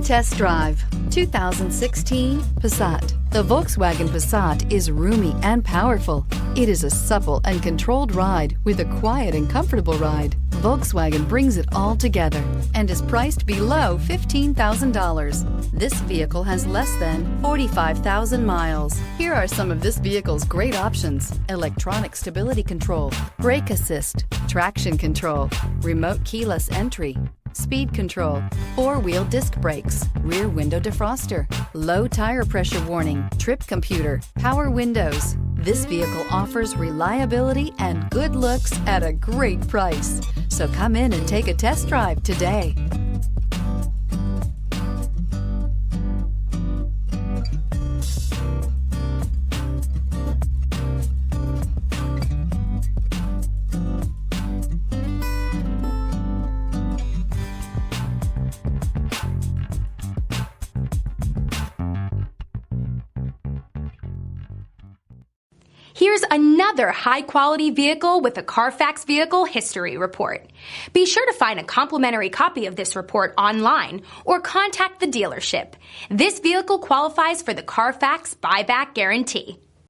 Test Drive 2016 Passat. The Volkswagen Passat is roomy and powerful. It is a supple and controlled ride with a quiet and comfortable ride. Volkswagen brings it all together and is priced below $15,000. This vehicle has less than 45,000 miles. Here are some of this vehicle's great options: electronic stability control, brake assist, traction control, remote keyless entry, speed control, four-wheel disc brakes, rear window defroster, low tire pressure warning, trip computer, power windows. This vehicle offers reliability and good looks at a great price. So come in and take a test drive today. Here's another high-quality vehicle with a Carfax Vehicle History Report. Be sure to find a complimentary copy of this report online or contact the dealership. This vehicle qualifies for the Carfax Buyback Guarantee.